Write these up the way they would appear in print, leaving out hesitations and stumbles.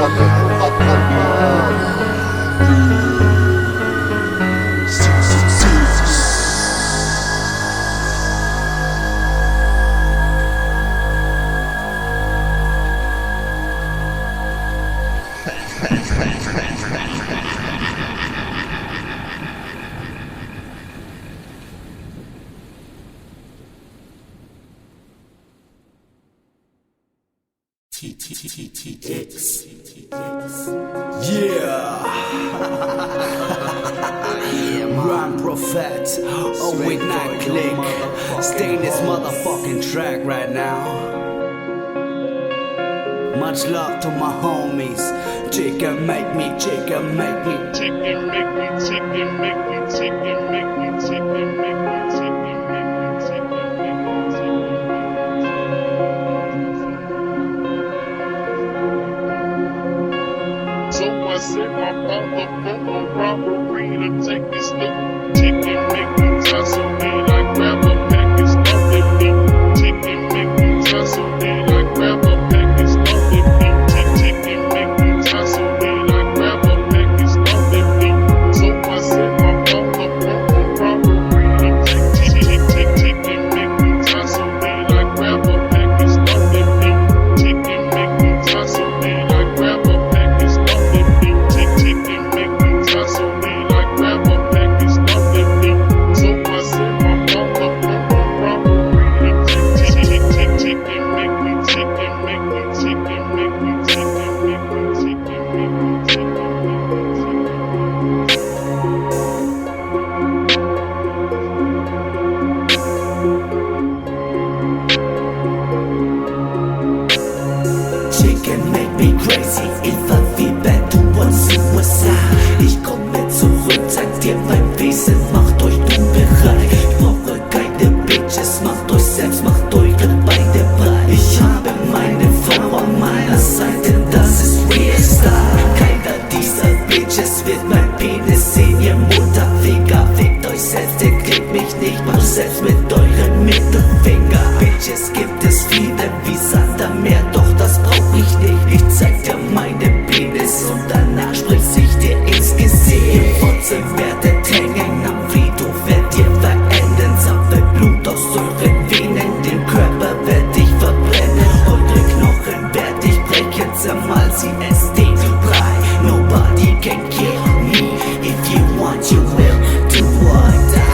jamais pourra prendre. TTTX. Yeah. Rhyme Prophet. Oh, wait, not click. Stay in this motherfucking track right now. Much love to my homies. Chicken make me, chicken make me. Chicken make me, chicken make me, chicken make me, chicken make me, chicken make me, chicken make me, So I set my father for a robbery to take this look. Chicken make me tussle, then I grab a package, start it beat. Chicken make me tussle, then I grab a package, start it beat. Chicken make me tussle, then I grab a package, start it beat. So I set my father for a robbery to take chicken make me tussle, then I grab a package, start it beat. Chicken make me tussle, then I grab a package, start it beat. Chicken make me tussle, then I grab a package, start it beat. So I set my father for a robbery to take chicken make me, chicken make me, chicken make me, chicken make me, chicken make me, chicken make Chicken make me crazy, ich verfieber, du und Suicide. Ich komme zurück, sag dir mein Wesen, macht euch du bereit. Ich brauche keine Bitches, macht euch selbst, macht eure Beine breit. Ich habe meine Frau an meiner Seite, das ist Real Style. Keiner dieser Bitches wird mein Penis sehen, ihr Mutterfinger. Fickt euch selbst, ihr kriegt mich nicht mal selbst mit eurem Mittelfinger. Bitches gibt es viele wie Sand am Meer, doch das brauch ich nicht. Ich zeig dir meinen Penis und danach sprich ich dir ins Gesicht. Ihr Fotzen werdet hängen am Friedhof, werdet ihr verenden. Sammelt Blut aus euren Venen, den Körper werd ich verbrennen. Eure Knochen werd ich brechen, zermal sie SD frei. Nobody can kill me, if you want you will do or die.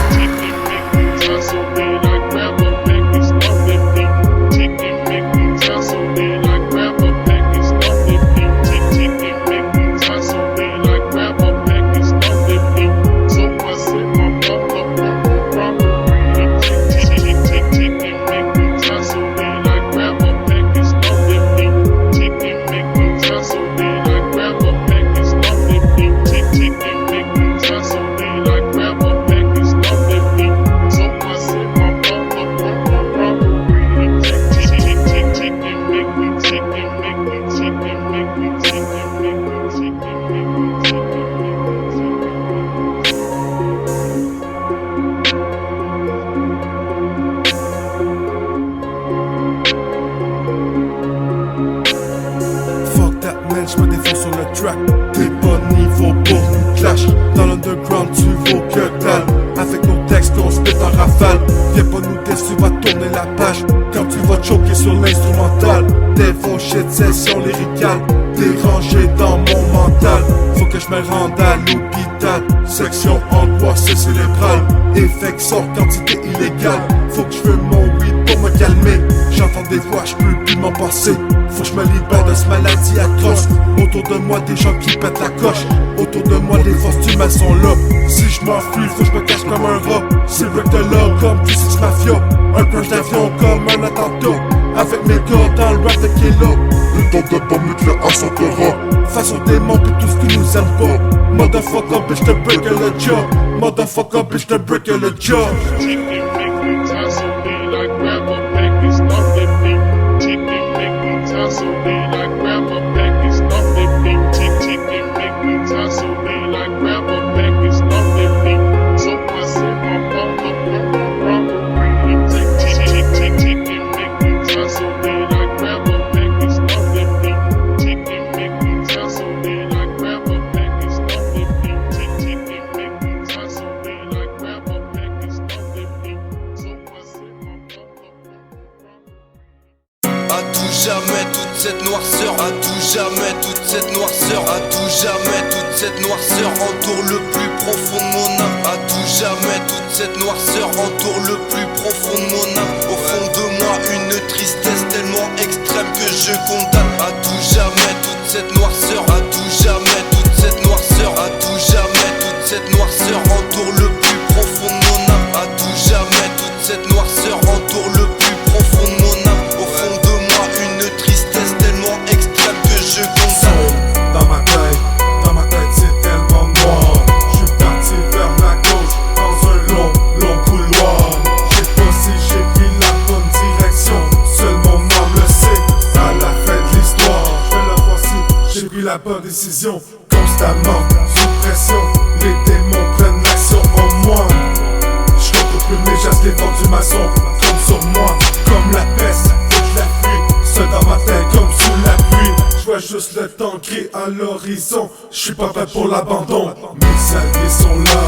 Je me défends sur le track. T'es pas niveau pour nous clash. Dans l'underground tu vaux que dalle. Avec nos textes on se pète en rafale. Viens pas nous déçu, va tourner la page. Quand tu vas choquer sur l'instrumental. Des faux shit, session lyricale. Dérangé dans mon mental. Faut que je me rende à l'hôpital. Section angoisse cérébrale. Effet sort quantité illégale. Faut que je fume mon weed pour me calmer. J'entends des voix, je peux plus m'en passer. Faut que je me libère de cette maladie atroce. Autour de moi des gens qui pètent la coche. Autour de moi les forces humaines sont là. Si je m'enfuis, faut que je me cache comme un rat. C'est vrai que là comme tu sais mafia. Un crash d'avion comme un attentat. Avec mes gars dans le rap de Kilo. Une tombe de bombe nucléaire assautera. Face aux démons pis tout ce qui nous aime pas. Motherfucker bitch te break le job. Motherfucker bitch te break le job. Chicken make me tussle, then I grab a package, start that beat. Chicken make me tussle, then I grab a package, start that beat. Chicken make me tussle, then I grab a package, start that beat. So I said my father for a robbery to take chicken make me tussle, then I grab a package, start that beat. Chicken make me tussle. cette noirceur, à tout jamais, toute cette noirceur, à tout jamais, toute cette noirceur entoure le plus profond de mon âme. À tout jamais, toute cette noirceur entoure le plus profond de mon âme. Au fond de moi, une tristesse tellement extrême que je condamne. À tout jamais, toute cette noirceur, à tout jamais, toute cette noirceur, à tout jamais, toute cette noirceur entoure le plus profond de mon âme. À tout jamais, toute cette noirceur entoure le plus profond de mon âme. Au fond de moi, une tristesse tellement extrême que je condamne. Dans ma tête c'est tellement noir. Je suis parti vers la gauche dans un long couloir. J'ai pas si j'ai pris la bonne direction, seul mon âme le sait. À la fin de l'histoire, je vais la voir si j'ai pris la bonne décision. Constamment sous pression, les démons prennent l'action en moi. Je compte plus mes gestes, les vents du maçon comme sur moi, comme la peste, faut que je la fuis. Seul dans ma tête comme sous la pluie. Je vois juste le temps gris à l'horizon. Je suis pas fait pour l'abandon. Mes alliés sont là,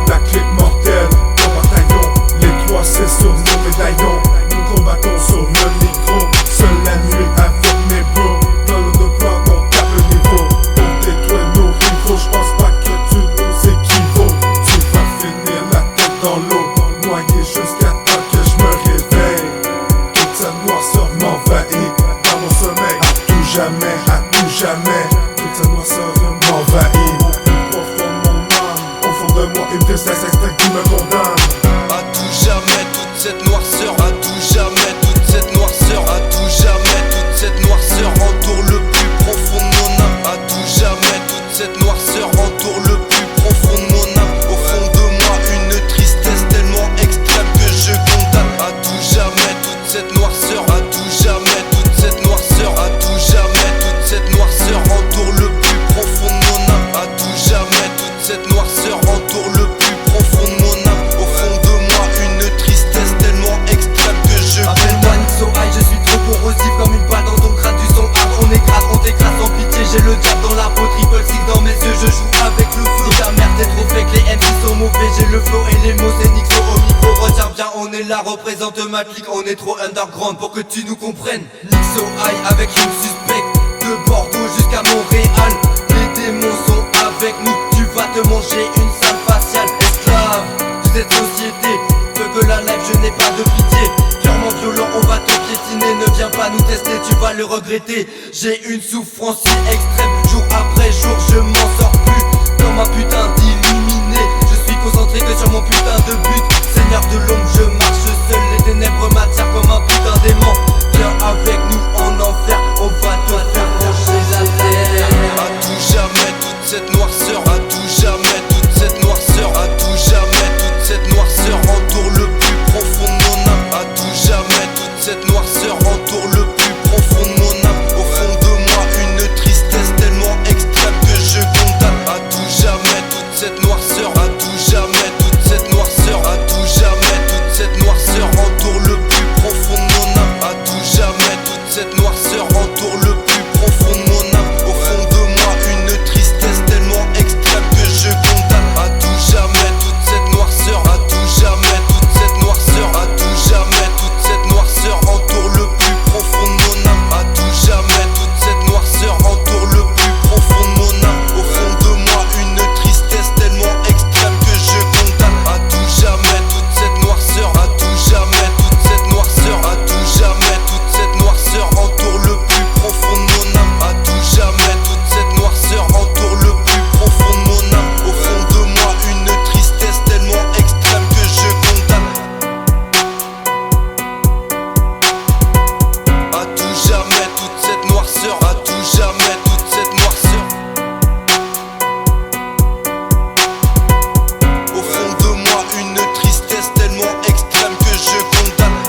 la clé mortelle, mon bataillon. Les trois c'est sur nos médaillons. Nous combattons sur le micro. Seule la nuit avec mes bros. Dans l'autoplane on tape le niveau. On détruit nos rivaux, j'pense pas que tu nous équivaut. Tu vas finir la tête dans l'eau, noyé jusqu'à temps que je me réveille. Toute cette noirceur m'envahit dans mon sommeil. À tout jamais, toute cette noirceur m'envahit. Au plus profond de mon âme, au fond de moi, une tristesse extrême qui me condamne. À tout jamais, toute cette noirceur, à tout jamais, toute cette noirceur, à tout jamais, toute cette noirceur entoure le plus profond de mon âme. À tout jamais, toute cette noirceur entoure le plus profond de mon âme. Au fond de moi, une tristesse tellement extrême que je condamne. À tout jamais, toute cette noirceur, à tout jamais, toute cette noirceur, à tout jamais, toute cette noirceur entoure le plus profond de mon âme. À tout jamais, toute cette noirceur entoure le plus profond de mon âme. Au fond de moi, une tristesse tellement extrême que je Appelle-moi Nixo High, je suis trop corrosif comme une balle dans ton crâne, du son hard. On écrase, on t'écrase sans pitié. J'ai le diable dans la peau, triple six dans mes yeux, je joue avec le feu. Si ta mère t'es trop fake, les MC sont mauvais. J'ai le flow et les mots, c'est Nixo au micro. Retiens bien, on est là, représente ma clique. On est trop underground pour que tu nous comprennes. Nixo High avec une suspecte, de Bordeaux jusqu'à Montréal. Les démons sont avec nous, tu vas te manger une sale faciale. Esclave de cette société, veux que la life, je n'ai pas de pitié. Cœurement violent, on va te piétiner. Ne viens pas nous tester, tu vas le regretter. J'ai une souffrance si extrême, jour après jour, je m'en sors plus. Comme un putain d'illuminé, je suis concentré que sur mon putain de but. Seigneur de l'ombre, je marche seul, les ténèbres m'attirent comme un putain d'aimant. Viens avec nous en enfer, on va te faire manger la terre. À tout jamais, toute cette noirceur, à tout jamais, toute cette noirceur, à tout jamais, toute cette noirceur entoure le plus profond de mon âme. À tout jamais, toute cette noirceur entoure le plus profond de mon âme. Au fond de moi, une tristesse tellement extrême que je condamne. À tout jamais, toute cette noirceur, à tout jamais, toute cette noirceur, à tout jamais, toute cette noirceur entoure le plus profond de mon âme. À tout jamais, toute cette noirceur entoure le plus profond de mon âme. Au fond de moi, une tristesse tellement extrême que je condamne. À tout jamais, toute cette noirceur, à tout jamais, toute cette noirceur, à tout jamais, toute cette noirceur entoure le plus profond de mon âme. À tout jamais, toute cette noirceur entoure le plus profond de mon âme. Au fond de moi, une tristesse tellement extrême que je condamne. À tout jamais, toute cette noirceur, à tout jamais, toute cette noirceur, à tout jamais, toute cette noirceur entoure le plus profond de mon âme. À tout jamais, toute cette noirceur entoure le plus profond de mon âme. Au fond de moi, une tristesse tellement extrême que je condamne. À tout jamais, toute cette noirceur, à tout jamais, toute cette noirceur. Au fond de moi, une tristesse tellement extrême que je condamne.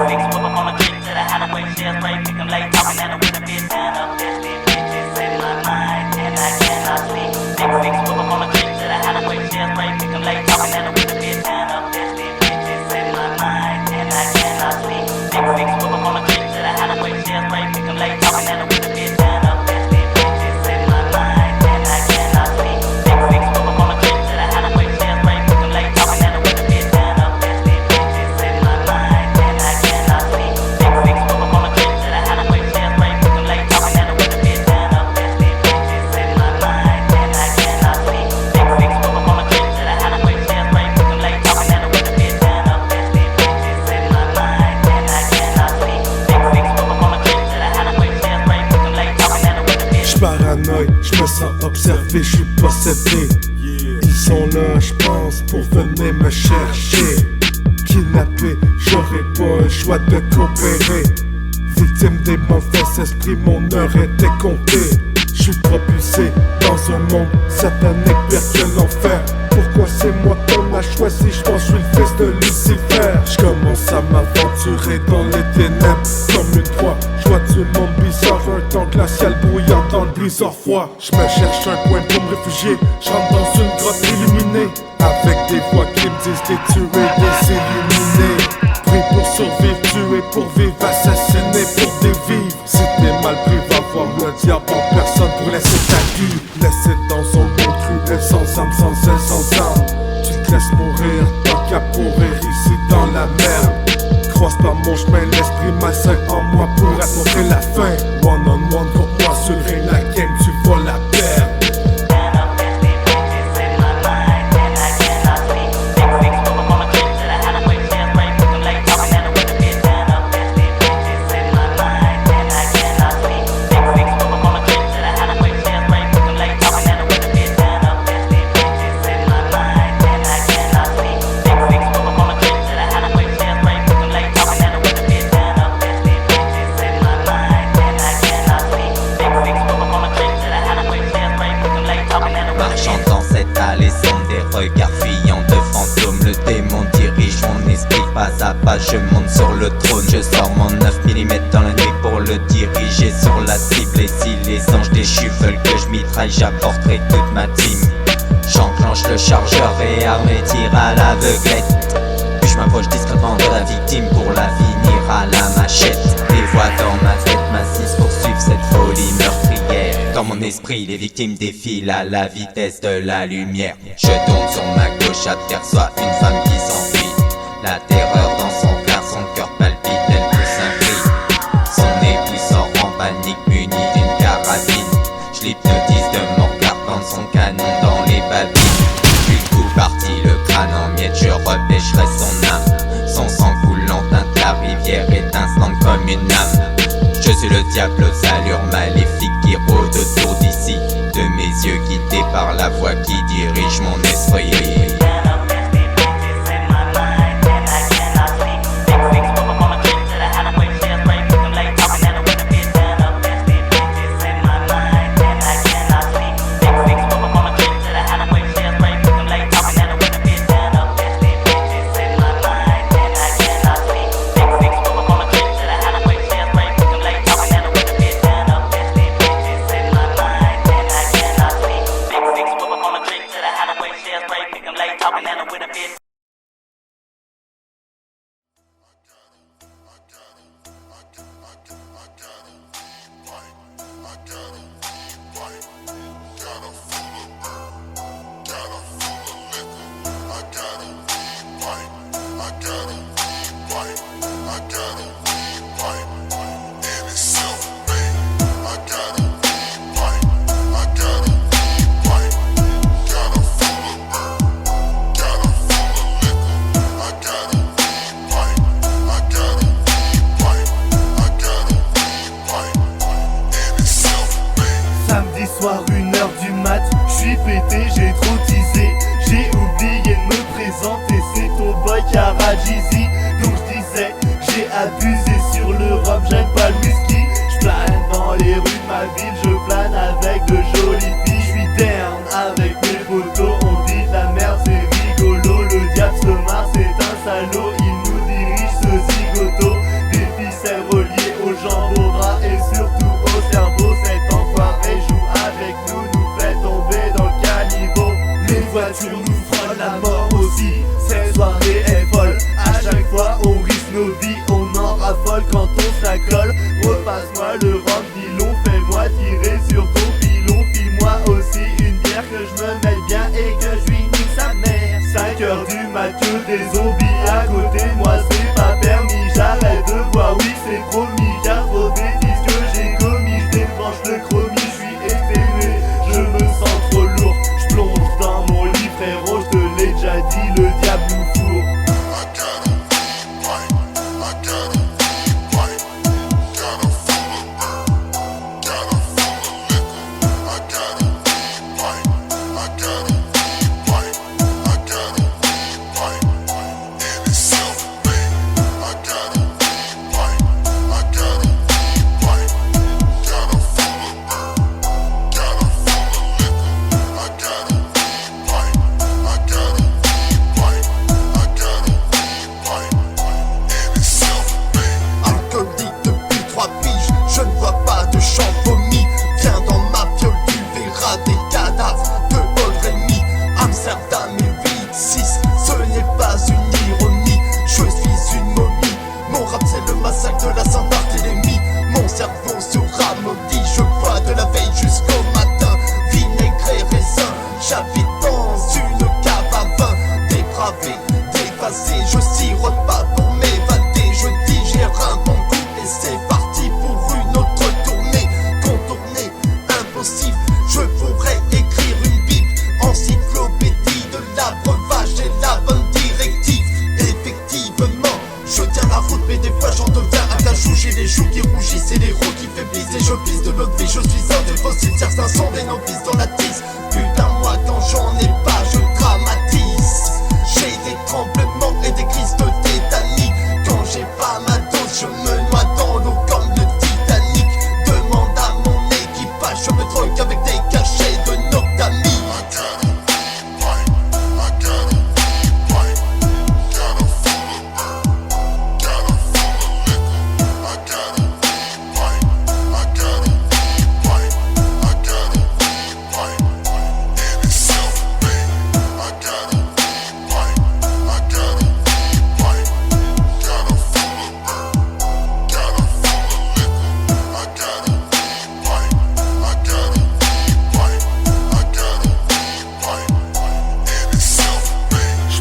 Six, whip up on a click to the Halloween. stairs, break, pick 'em late, talking at 'em with a bitch down up. Desperate bitches, setting my mind, and I cannot sleep. Big fix, move up on the creek to the highway, stairs, break, pick 'em late, talking at 'em with a bitch down up. Desperate bitches, setting my mind, and I cannot sleep. Big fix, move up on the creek to the highway, stairs, break, pick 'em late, talking at 'em with a bitch down up. Desperate bitches, setting my mind, and I cannot sleep. Big fix, move up on the creek to the highway, stairs, break, pick 'em late, talking at 'em with a bitch down up. Desperate bitches, setting my mind, and I cannot sleep. Big fix, move up on the creek to the highway, stairs, break, pick 'em late, talking at 'em with a bitch down up. Desperate bitches, setting my mind, and I cannot sleep. Big fix, move up on the creek to the highway, stairs, break, pick 'em late, talking at 'em with a bitch down up. Desperate bitches, setting my mind, and I cannot sleep. Big fix, move up on the creek to the highway, stairs, break, pick 'em late, talking at 'em with a bitch. J'paranoïe, j'me sens observé, j'suis possédé. Ils sont là, j'pense, pour venir me chercher. Kidnappé, j'aurais pas le choix de coopérer. Victime des mauvais esprits, mon heure était comptée. J'suis propulsé dans un monde satanique, pire que l'enfer. Pourquoi c'est moi qu'on a choisi? J'pense j'suis le fils de Lucifer. J'commence à m'aventurer dans les ténèbres comme une proie. J'vois du monde bizarre, un temps glacial bouillant dans le blizzard froid. J'me cherche un coin pour me réfugier. J'rentre dans une grotte illuminée, avec des voix qui me disent des tuer, des éliminer. Pris pour survivre, tuer pour vivre, assassiner pour dévivre. Si t'es mal pris, va voir le diable en personne pour laisser ta vie. Laissé dans son monde cruel, sans âme, sans aile, sans âme. Tu te laisses mourir, tant qu'à pourrir ici dans la merde. Croise pas mon chemin, l'esprit malsain en moi pour attendre la fin. One on one contre moi sur le ring, la game tu vas la perdre. Marchant dans cette allée sombre, des regards fuyants de fantômes. Le démon dirige mon esprit, pas à pas je monte sur le trône. Je sors mon 9 mm dans la nuit pour le diriger sur la cible. Et si les anges déchus veulent que je mitraille, j'apporterai toute ma team. J'enclenche le chargeur et armé tire à l'aveuglette. Puis je m'approche discrètement de la victime pour la finir à la machette. Les voix dans ma tête m'assistent pour suivre cette folie meurtrière. Dans mon esprit, les victimes défilent à la vitesse de la lumière. Je tourne sur ma gauche, aperçois une femme qui s'enfuit. La terreur dans son cœur palpite, elle pousse un cri. Son époux sort en panique, muni d'une carabine. Je l'hypnotise de mon regard, plante son canon dans les babines. Puis le coup parti, le crâne en miettes, je repêcherai son âme. Son sang coulant teinte la rivière, étincelante comme une âme. Je suis le diable aux allures maléfiques qui rôde autour d'ici. De mes yeux guidés par la voix qui dirige mon esprit. Break, pick 'em late. ça colle. Repasse-moi le rhum, dilon, fais-moi tirer sur ton pilon. File-moi aussi une bière que je me mette bien et que je lui nique sa mère. 5 heures du mat, que des zombies à côté de moi, c'est pas permis. J'arrête de boire, oui c'est promis, car trop bêtises que j'ai commis. Je débranche le chromie, je suis exténué, je me sens trop lourd. Je plonge dans mon lit frérot, je te l'ai déjà dit, le diable nous fourre. Alcoolique depuis 3 piges, je ne vois pas de champ vomi. Viens dans ma piole, tu verras des cadavres de Paul Rémy. Amsterdam et 8-6, ce n'est pas une ironie. Je suis une momie, mon rap c'est le massacre de la Saint-Barthélemy. Mon cerveau sera maudit, je bois de la veille jusqu'au matin. Vinaigre et raisin, j'habite dans une cave à vin. Dépravé, dépassé, je sirote pas pour m'évader. Je digère un bon coup et c'est parti pour une autre tournée. Contournée, impossible, je pourrais écrire une bible. Encyclopédie de l'abreuvage et la bonne directive. Effectivement, je tiens la route mais des fois j'en deviens un cachou. J'ai les joues qui rougissent et les roues qui faiblissent. Et je pisse de l'autre vie, je suis un des fossiles. Certains sont des novices dans la tisse. Putain moi quand j'en ai pas je dramatise. J'ai des tremblements et des crises de tétanique. Quand j'ai pas ma dose je me noie dans l'eau comme le Titanic. Demande à mon équipage, je me troque avec des cachets de Noctamie.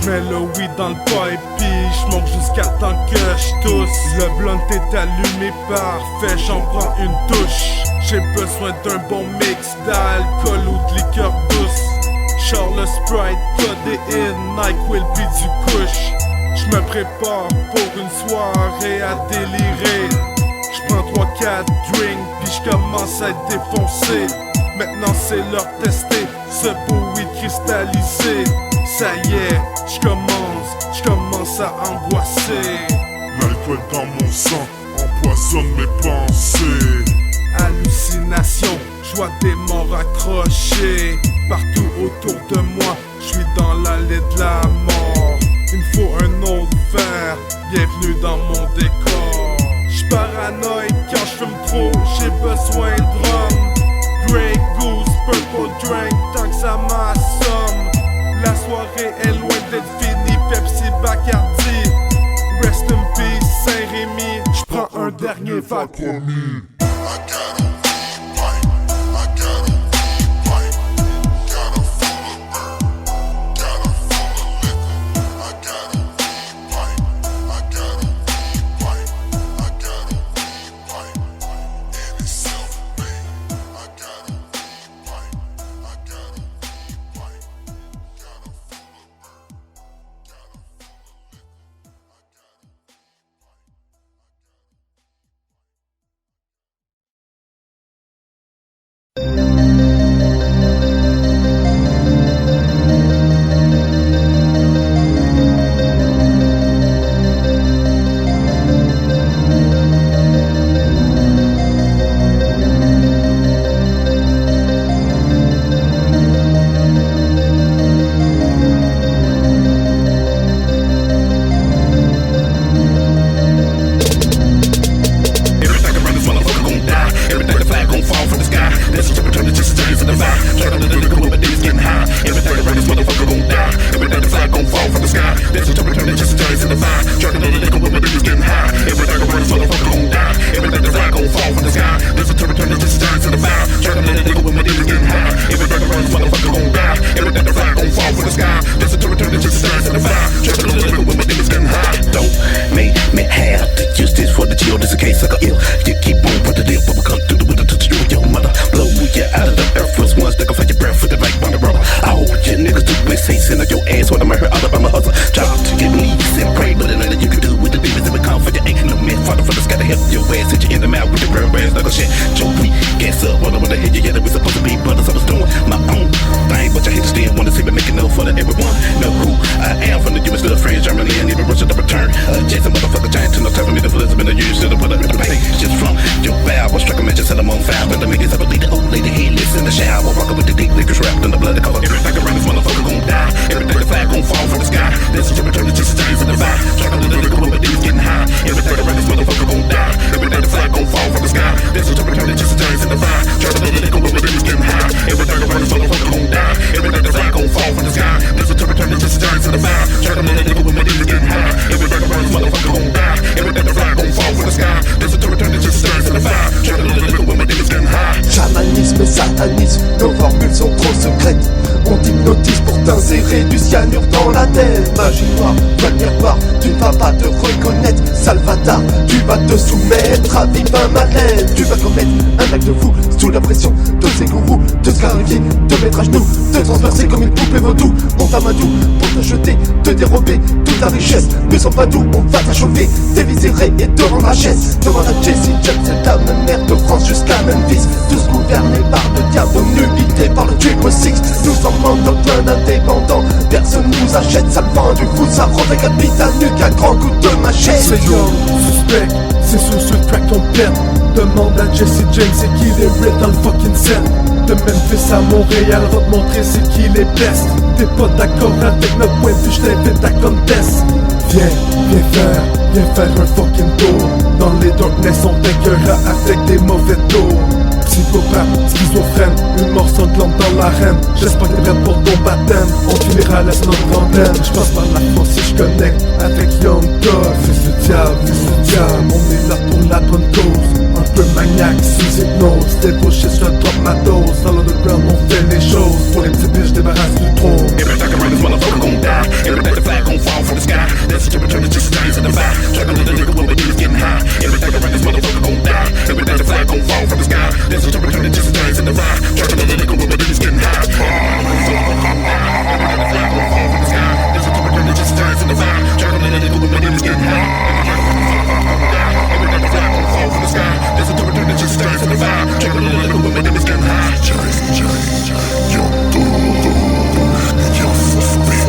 J'mets le weed dans le pipe puis j'monte jusqu'à temps que j'tousse. Le blunt est allumé parfait, j'en prends une touche. J'ai besoin d'un bon mix d'alcool ou de liqueur douce. Charles Sprite, codéine, NyQuil puis du couche. J'me prépare pour une soirée à délirer. J'prends 3-4 drinks puis j'commence à être défoncé. Maintenant c'est l'heure de tester ce beau weed cristallisé. Ça y est, j'commence à angoisser. L'alcool dans mon sang empoisonne mes pensées. Hallucination, j'vois des morts accrochés. Partout autour de moi, j'suis dans l'allée de la mort. Il me faut un autre verre, bienvenue dans mon décor. J'paranoïe quand j'fume trop, j'ai besoin de rhum. Grey Goose, Purple Drink, tant que ça m'assomme. La soirée est loin d'être finie, Pepsi, Bacardi. Rest in peace, Saint-Rémy. J'prends un dernier vague promis. There's a temperature just a change in the vibe. Try to let it go, but my demons getting high. Everything around this motherfucker gon' die. Everything the flag gon' fall from the sky. There's a temperature just a change in the vibe. Try to let it go, but my demons getting high. Everything around this motherfucker gon' die. Everything the flag gon' fall from the sky. There's a temperature just a change in the vibe. Try to let it go, but my demons getting high. Chamanisme et satanisme, nos formules sont trop secrètes. On t'hypnotise pour t'insérer du cyanure dans la tête. Magie noire, voile miroir, tu ne vas pas te reconnaître. Salvatore, tu vas te soumettre à viva malin. Tu vas commettre un acte fou sous la pression de ces gourous, te scarifier, te mettre à genoux, te transpercer comme une poupée vaudou. On t'amadoue pour te jeter, te dérober toute ta richesse. Ne sois pas doux, on va t'achever, t'éviscérer et te rendre la chaise. Devant la Jessie James, c'est la même mère de France jusqu'à Memphis. Tous gouvernés par le diable, nubilité par le Triple Six. Nous sommes en plein indépendant, personne nous achète. Ça le vend du coup, ça rend avec un bite à nuque à grand coup de machette. C'est young, suspect, c'est sur ce track qu'on perd. Demande à Jesse James c'est qui les red dans le fucking set. De Memphis à Montréal, va te montrer c'est qui les best. T'es pas d'accord avec notre point de vue, j't'invite à contest. Viens faire un fucking tour. Dans les darkness on t'inquièra avec des mauvais tours. Psychopathe, schizophrène, une mort sanglante dans l'arène. J'espère que t'es prête pour ton baptême. On finira laisse notre trentaine. J'passe par la force si j'connecte avec Young God. Fils du diable, on est là pour la bonne cause. Un peu maniaque, sous hypnose. Des bullshit, je drop ma dose. Dans l'underground, on fait les choses. Pour les petits bitches, débarrasse du trône. Everything around this motherfucker gon' die. Everything the flag gon' fall from the sky. There's a temperature just a change in the vibe. Try to let it go, but my demons getting high. Everything around this motherfucker gon' die. Everything the flag gon' fall from the sky. There's a temperature just a change in the vibe. Try to let it go, but my demons getting high. Everything the flag gon' fall from the sky. There's a temperature just a change in the vibe. Try to let it go, but my demons getting high. Everything the flag gon' fall from the sky. There's a temperature just a change in the vibe. Try to let it go, but my demons getting high. Yo, suspect,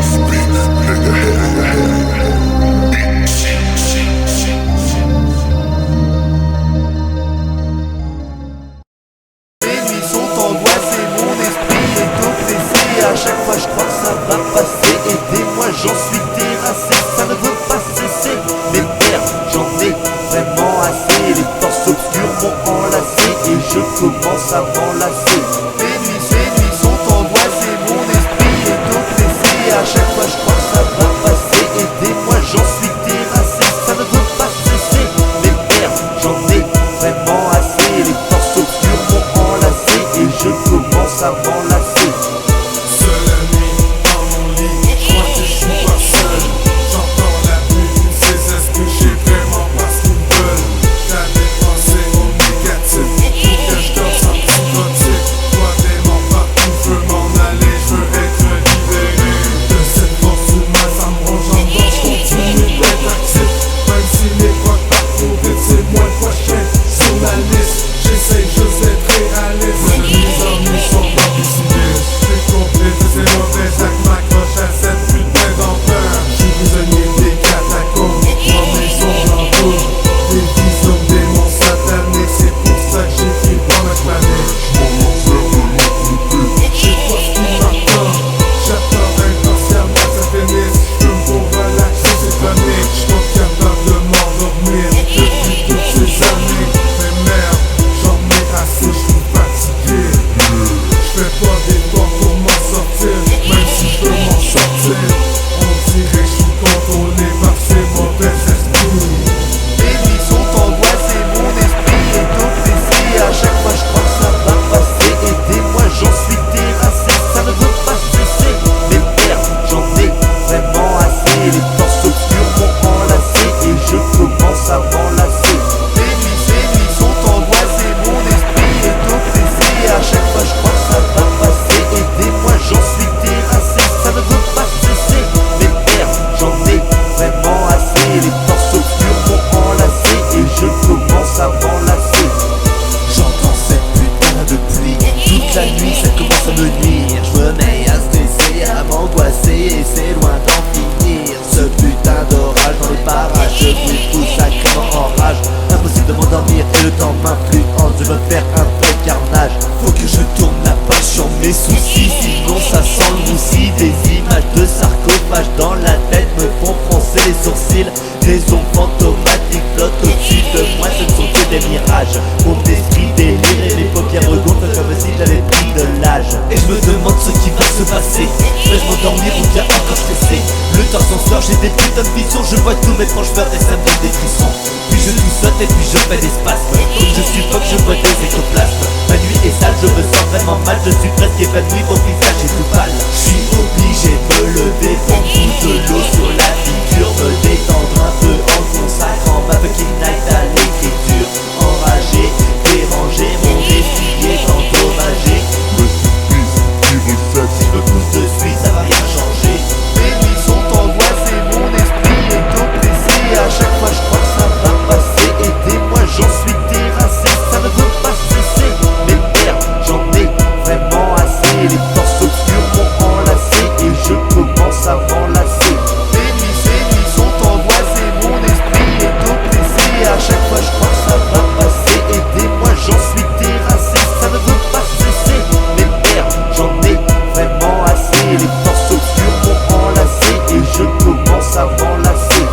les nuits sont angoissées, mon esprit est oppressé. À chaque fois je crois que ça va passer. Aidez-moi, j'en suis terrassé, ça ne veut pas cesser. Mais père, j'en ai vraiment assez. Les forces obscures m'ont enlacé et je commence à m'enlacer. Les nuits sont angoissées, mon esprit est oppressé. À chaque fois je crois que ça va passer. Aidez-moi, j'en suis terrassé, ça ne veut pas cesser. Mais père, j'en ai vraiment assez. Les forces obscures m'ont enlacé et je commence à m'enlacer. Seule la nuit, dans mon lit, je crois que je suis pas seul. J'entends la pluie, ces esprits, j'ai vraiment pas ce qu'ils veulent. Jamais pensé au négatif, faut que je danse en psychotique. Toi des rage. Mon esprit délire et mes paupières regonflent comme si j'avais pris de l'âge. Et je me demande ce qui va se passer. Vais-je m'endormir ou bien encore stressé? Le temps s'en sort, j'ai des putains de visions. Je vois tous mes proches faire des symptômes, des frissons. Puis je tout saute et puis je fais des spasmes. Comme je suis fuck, je vois des ectoplasmes. Ma nuit est sale, je me sens vraiment mal. Je suis presque évanoui, mon visage est tout pâle. Je suis obligé de me lever, prendre de l'eau sur la figure, me détendre un peu en consacrant ma fucking night à l'écriture. Enragé, dérangé, mon esprit est endommagé. Si je me pousse de suite, ça va rien changer. Mes nuits sont angoissées, mon esprit est oppressé. À chaque fois je crois que ça va passer. Aidez-moi, j'en suis terrassé, ça ne veut pas cesser. Mais merde, j'en ai vraiment assez. Les forces obscures m'ont enlacé et je commence à m'enlacer. Mes nuits sont angoissées, mon esprit est oppressé. À chaque fois je crois que ça va passer. Aidez-moi, j'en suis terrassé, ça ne veut pas cesser. Mais merde, j'en ai vraiment assez. Les forces obscures m'ont enlacé et je commence à m'enlacer.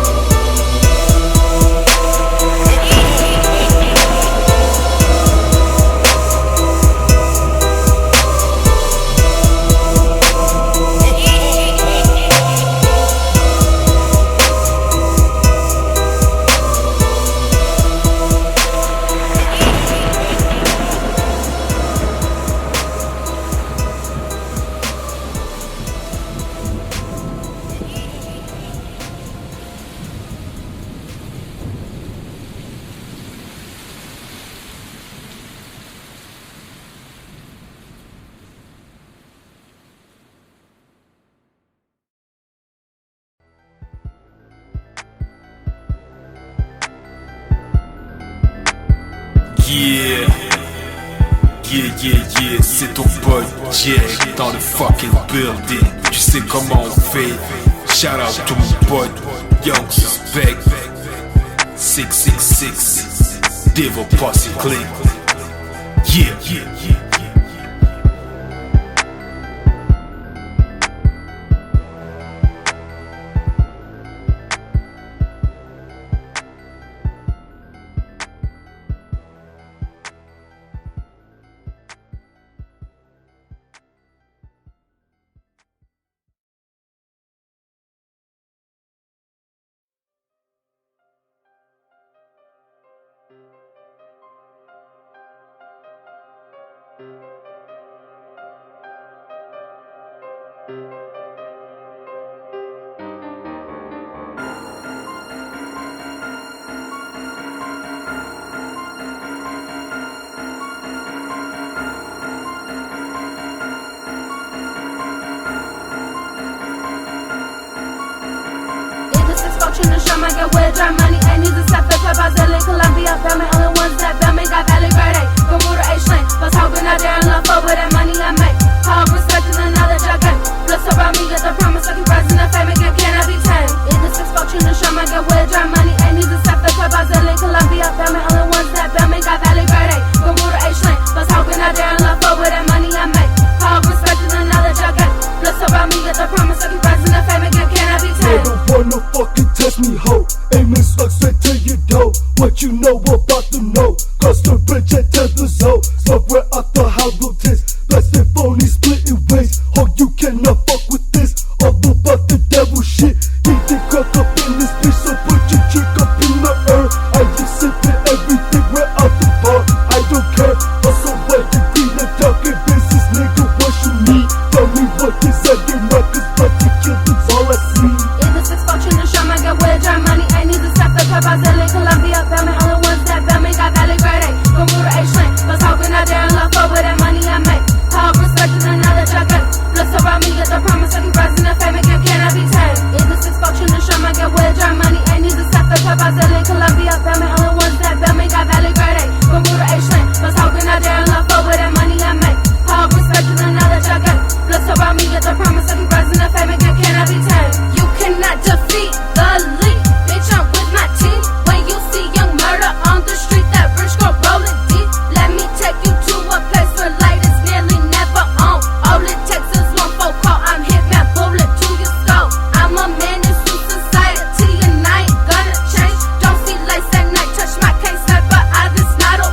Yeah, c'est ton boy Jack dans le fucking building. Tu sais comment on fait. Shout out to my boy Young Suspect 666 Devil Posse Click. Yeah. I get wet, dry money, ain't need to step the club, Brazilian, Colombia, Belman, only ones that Belman got Valley Verde, Bermuda, H-Lane, was hoping out there and love over that money I make. All respecting the knowledge I gain. Plus around me, get the promise, I keep rising the fame again, cannot be tamed. It's the six fortune to show, I get wet, dry money, ain't need to step the club, Brazilian, Colombia, Belman, only ones that Belman got Valley Verde, Bermuda, H-Lane, was hoping out there and love over that money I make. All respecting the knowledge I gain. Plus around me, get the promise, I keep rising the fame again, cannot be tamed. They don't wanna fucking test me, ho. Aiming slugs straight to your dough. What you know about the no? Cross the bridge and to the zone. Somewhere out the hollow this. Blessed phony splitting ways. Oh, you cannot fuck with this. All about the devil shit. Need to crack up in this bitch, so put your trick up in the earth. I just sipping everything right out the bar. I don't care. Also, what you green and dark and business, nigga, what you need? Tell me what is that you know, cause what you kill is all I see. In the six fortune to show, I get wet, dry money, ain't need to step the club, Brazilian, Colombia, Belman, only ones that Belman got Valley Verde, Bermuda, H-Lane, was hoping out there and love over that money I make. All respecting the knowledge I gain. Plus around me, get the promise, I keep rising the fame again, cannot be tamed. In the six fortune to show, I get wet, dry money, ain't need to step the club, Brazilian, Colombia, Belman, only ones that Belman got Valley Verde, Bermuda, H-Lane, was hoping out there and love over that money I make. All respecting the knowledge I gain. Plus around me, get the promise, I keep rising the fame again, cannot be tamed. You cannot defeat the elite, bitch, I'm with my team. When you see young murder on the street, that rich girl rolling deep. Let me take you to a place where light is nearly never on. All it takes is one phone call, I'm hitman, bullet to your skull. I'm a menace to society and I ain't gonna change. Don't see lights at night, touch my case, sniper, I just not a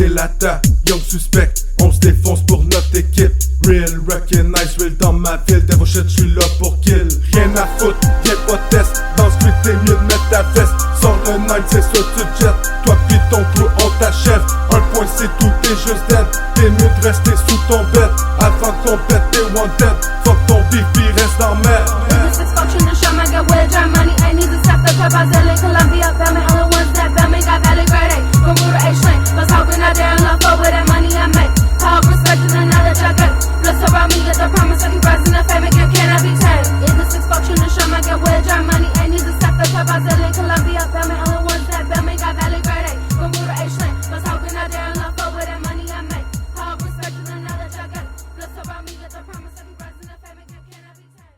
c'est la ta, young suspect. On se défonce pour notre équipe. Real, recognize, real dans ma ville. Devil shit, j'suis là pour kill. Rien à foutre, y'a pas de test. Dans le street, t'es mieux de mettre ta veste. Sors le 9, c'est sûr tu jettes. Toi pis ton crew, on t'achève. Un point c'est tout, t'es juste dead. T'es mieux de rester sous ton bed. Avant qu'on pète, t'es wanted. Fuck ton beef, il reste en mer. This is fortune to show my girl where dry money. I need to stop the club, I sell in Colombia. Bellman, only ones that Bellman got valid grade A. From Buddha A. Slang, was hoping out there and love for with that money I make. Power, respect, and the knowledge I got. Bless around me, get the promise I keep rising the fame again, cannot be tamed. In the six fortune to show my girl where dry money. I need to stop the club, I sell in Colombia. Bellman, only ones that Bellman got valid grade A. From Buddha A. Slang, was hoping out there and love for with that money I make. Power, respect, and the knowledge I got. Bless around me, get the promise I keep rising the fame again, cannot be tamed.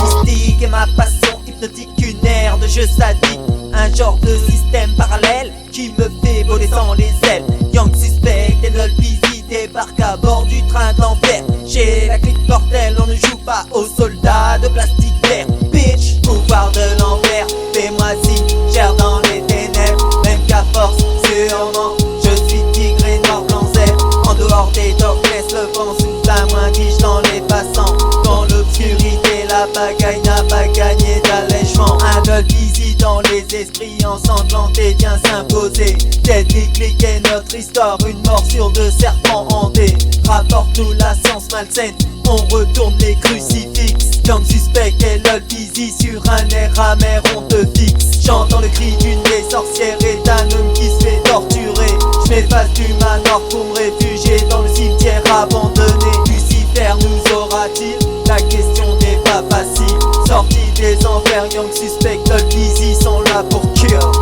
Mystique est ma passion, hypnotique, une ère de jeu sadique. Un genre de système parallèle qui me fait voler sans les ailes. Young suspect et Lol Busy débarquent à bord du train de l'enfer. Chez la clique mortelle, on ne joue pas aux soldats de plastique vert. Bitch, pouvoir de l'envers, fais-moi signe, gère dans les ténèbres. Même qu'à force, sûrement, je suis tigre et noir blanc zèbre. En dehors des docks, laisse le vent souffle à moins tige dans les passants. Dans l'obscurité, la bagaille n'a pas gagné d'allègement. Un Lol Busy dans les esprits ensanglantés vient s'imposer. Deadly Click est notre histoire, une morsure de serpent hanté. Rapporte-nous la science malsaine, on retourne les crucifixes. Young suspect et Lol Busy sur un air amer, on te fixe. J'entends le cri d'une vieille sorcière et d'un homme qui se fait torturer. J'm'efface du manoir pour me réfugier dans le cimetière abandonné. Lucifer nous aura-t-il? La question n'est pas facile. Sorti des enfers, Young suspect, Lol Busy sont là pour cure.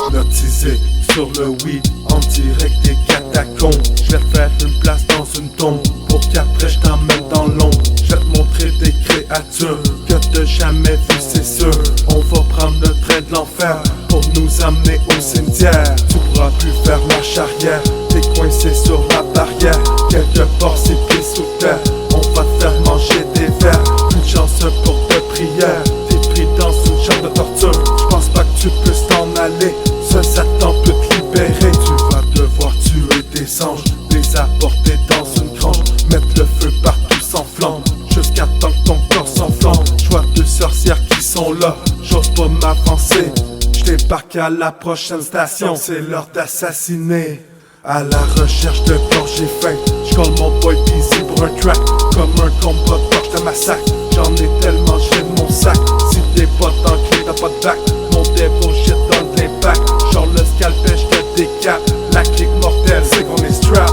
Hypnotisé sur le weed en direct des catacombes. Je vais te faire une place dans une tombe pour qu'après je t'emmène dans l'ombre. Je vais te montrer des créatures que t'as jamais vues, c'est sûr. On va prendre le train de l'enfer pour nous amener au cimetière. Tu pourras plus faire marche arrière, t'es coincé sur la barrière. Quelque part c'est pieds sous terre, on va te faire manger des vers. Une chance pour te prière, t'es pris dans une chambre de torture. J'pense pas que tu puisses t'en aller, seul Satan peut te libérer. Tu vas devoir tuer des anges, les apporter dans une grange, mettre le feu partout sans flamme, jusqu'à temps que ton corps s'enflamme. J'vois deux sorcières qui sont là, j'ose pas m'avancer. J'débarque à la prochaine station, c'est l'heure d'assassiner. À la recherche de corps j'ai faim, j'colle mon boy Busy pour un track. Comme un combat de torche de massacre, j'en ai tellement j'ai de mon sac. Si t'es pas dans le clé, t'as pas de bac. Mon devil shit donne les bacs, genre le scalpel j'te décape. La clique mortelle c'est qu'on est strap.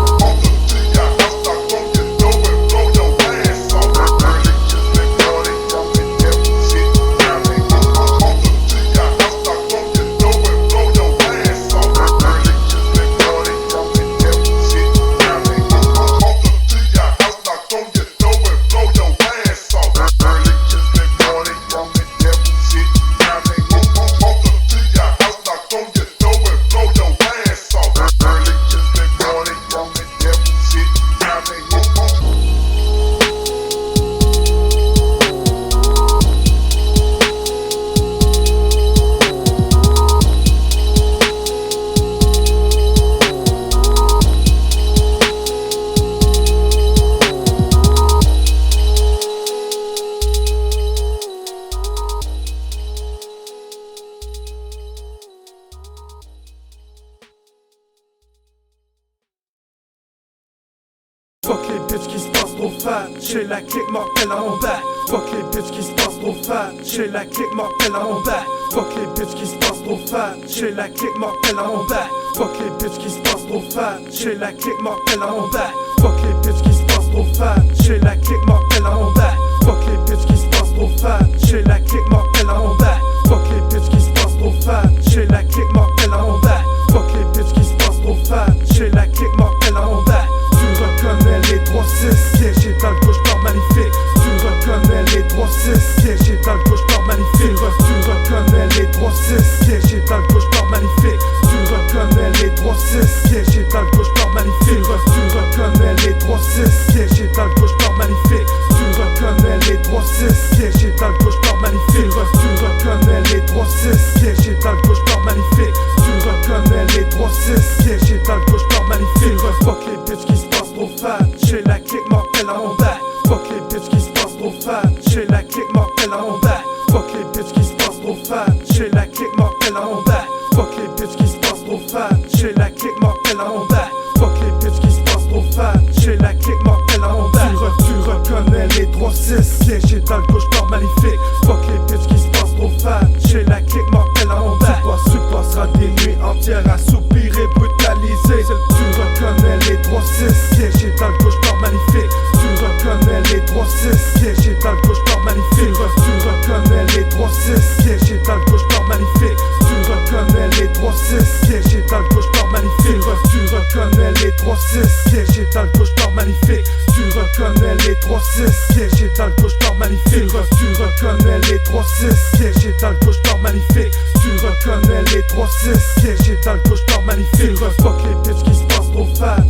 Fuck les bitches qui se pensent trop fat. J'ai la clique mortelle à mon back. Fuck les bitches qui se pensent trop fat. J'ai la clique mortelle à mon back. Fuck les bitches qui se pensent trop fat. J'ai la clique mortelle à mon back. Fuck les bitches qui se pensent trop fat. J'ai la clique mortelle à mon back. Fuck les bitches qui se pensent trop fat. J'ai la clique mortelle à mon back. Fuck les bitches qui se pensent trop fat. J'ai la clique mortelle à mon back. Fuck les bitches qui se pensent trop fat. J'ai la clique mortelle à mon back. Fuck les bitches qui se pensent trop fat. J'ai la clique mortelle à mon back. Tu reconnais les 3-6 siégés dans le cauchemar magnifique. Tu reconnais les 3-6 siégés dans le cauchemar magnifique. Tu reconnais les 3-6 siégés dans le cauchemar magnifique. Tu reconnais les 3-6 siégés dans le cauchemar magnifique. Tu reconnais les 3-6 siégés dans le cauchemar magnifique. Tu reconnais les 3-6 siégés dans le cauchemar magnifique. Tu reconnais les 3-6 siégés dans le cauchemar magnifique. Tu reconnais les 3-6 siégés dans le cauchemar magnifique. Fuck les bitches qui se pensent trop fat. J'ai la clique mortelle à mon back. Fuck les bitches qui se pensent trop fat. J'ai la clique mortelle à mon back. Fuck les bitches qui se pensent trop fat. J'ai la clique mortelle à mon back. Fuck les bitches qui se pensent trop fat. J'ai la clique mortelle à mon back. Fuck les bitches qui se pensent trop fat. J'ai la clique mortelle à mon back. Tu reconnais les 3-6 siégés dans le cauchemar magnifique. Fuck les bitches qui se pensent trop fat. J'ai la clique mortelle à mon back. Tu passeras des nuits entières à soupirer, brutaliser. Tu reconnais les 3-6 siégés dans le cauchemar magnifique. Tu reconnais les 3-6 siégés dans le cauchemar magnifique. Tu reconnais les 3-6 siégés dans le cauchemar magnifique. Tu reconnais les 3-6 siégés dans le cauchemar magnifique. Tu reconnais les 3-6 siégés dans le cauchemar magnifique. Tu reconnais les 3-6 siégés dans le cauchemar magnifique. Tu reconnais les 3-6 siégés dans le cauchemar magnifique. Tu reconnais les 3-6 siégés dans le cauchemar magnifique. Fuck les bitches qui se pensent trop fat.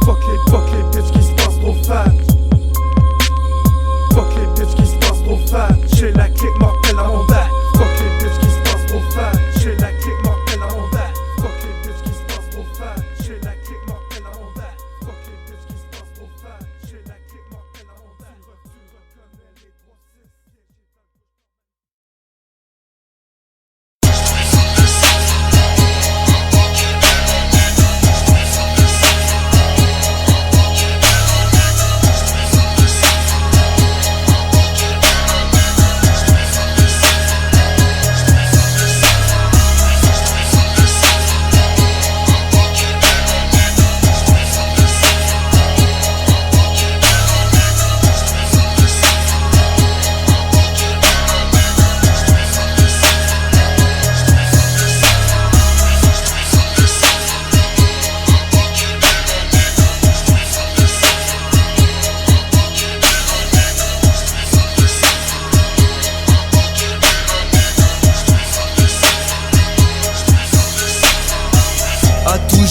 Fuck les bitches qui se pensent trop fat. Fuck les bitches qui se pensent trop fat. J'ai la clique mortelle à mon back. Fuck les bitches qui se pensent trop fat. J'ai la clique mortelle à mon back. Fuck les bitches qui se pensent trop fat. J'ai la clique mortelle à mon back. Fuck les bitches qui se pensent trop fat. J'ai la clique mortelle à mon back. Tu reconnais les 3-6.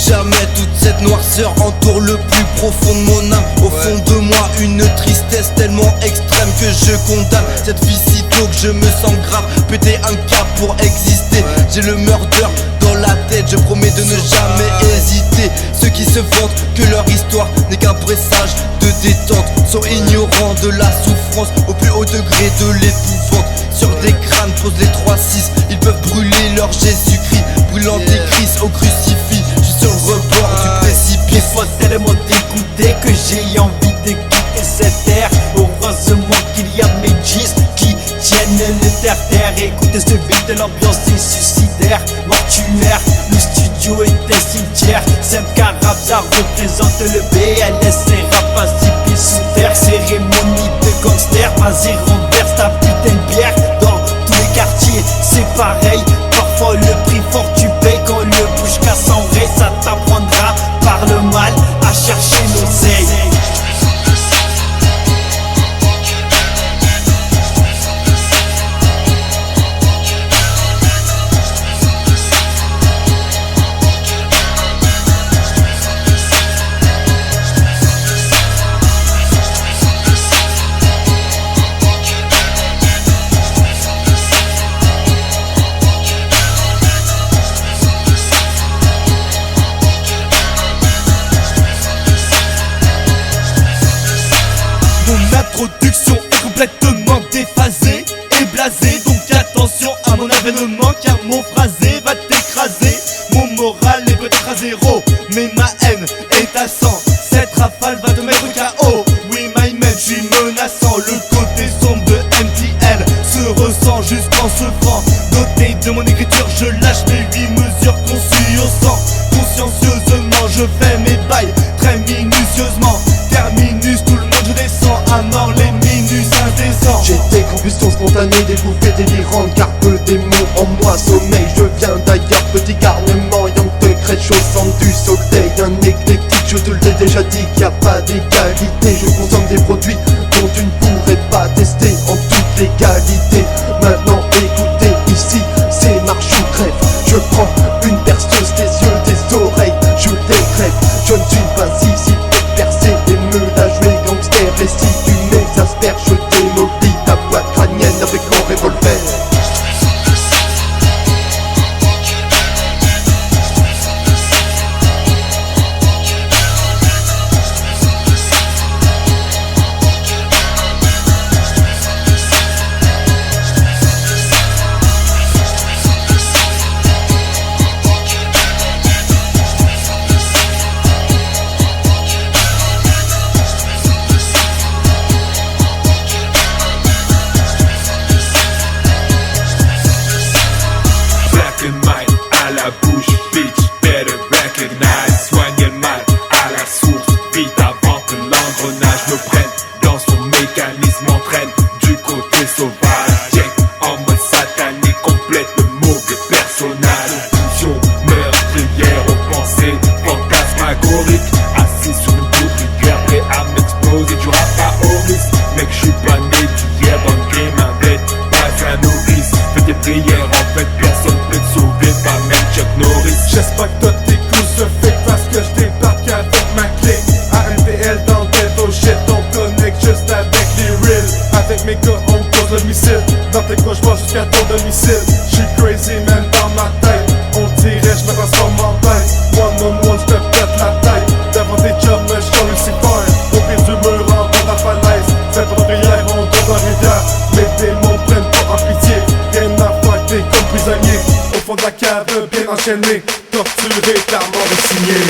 Jamais toute cette noirceur entoure le plus profond de mon âme. Au fond de moi une tristesse tellement extrême que je condamne cette vie si tôt que je me sens grave. Péter un cap pour exister. J'ai le murder dans la tête, je promets de ne jamais hésiter. Ceux qui se vantent que leur histoire n'est qu'un pressage de détente sont ignorants de la souffrance au plus haut degré de l'épouvante. Sur des crânes posent les 3-6. Ils peuvent brûler leur Jésus-Christ, brûlant des Christ au crucifix. Je suis sur le rebord du précipice. Faut tellement t'écouter que j'ai envie de quitter cette terre. Heureusement qu'il y a mes G's qui tiennent le terre-terre. Écoutez ce beat de l'ambiance est suicidaire, mortuaire. Le studio est un cimetière. Seb Carab, ça représente le BLS. C'est rap à 6 pieds sous terre. Cérémonie de gangster. Vas-y renverse ta putain de bière. Dans tous les quartiers c'est pareil. Parfois le prix fort tu payes. Quand le bouche casse en vrai, ça t'apprendra par le mal à chercher l'oseille. L'introduction est complètement déphasée et blasée. Donc attention à mon avènement car mon phrasé va t'écraser. Mon moral est 0, mais ma haine est à 100. Cette rafale va te mettre KO. Oui, my man, je suis menaçant. Le côté sombre de MTL se ressent jusqu'en se franc. Doté de mon écriture, je lâche mes 8 mesures conçues au sang. Consciencieusement, je fais mes bails très minutieusement. Terminus, tout le monde, je descends à mort les minus indécents. J'ai des combustions spontanées, des bouffées délirantes, car peu démons en moi sommeil. Je viens d'ailleurs, petit garnement, ayant degré de choses sans du soleil. Un éclectique, je te l'ai déjà dit, qu'il n'y a pas d'égalité. Je consomme des produits dont tu ne pourrais pas tester en toute légalité. Maintenant écoutez, ici c'est marche ou crève. Je prends une perceuse des yeux, des oreilles, je les crève. Je ne suis pas ici pour percer des meules à jouer gangster. Et si tu m'exaspères, je démolis ta boîte crânienne avec mon revolver. Soigne le mal à la source, vite avant que l'engrenage me prenne. Dans son mécanisme entraîne du côté sauvage. En mode satanique complète le mauvais personnage. Pulsion meurtrière aux pensées fantasmagoriques. Assis sur une poudrière, prêt à m'exploser du rap à Horis. Mec, je suis pas né d'hier dans le game avec pas un novice. Fais des prières, en fait personne peut te sauver, pas même Chuck Norris. J'espère que toi tes coups se fait parce que je débarque avec ma clé. AMPL dans Devil shit, on connecte juste avec les real. Avec mes gars on pose le missile. Dans tes cauchemars jusqu'à ton domicile. J'suis crazy man dans ma tête. On dirait j'me transforme en bête. One on one j'te pète la tête. Devant tes chums j'suis Lucifer. Au pied du mur en bas de la falaise. Fais pas de prière, on tombe dans la rivière. Les démons prennent pas en pitié. Rien à faire, t'es comme prisonnier. Au fond de la cave, bien enchaîné, torturé, ta mort est signée.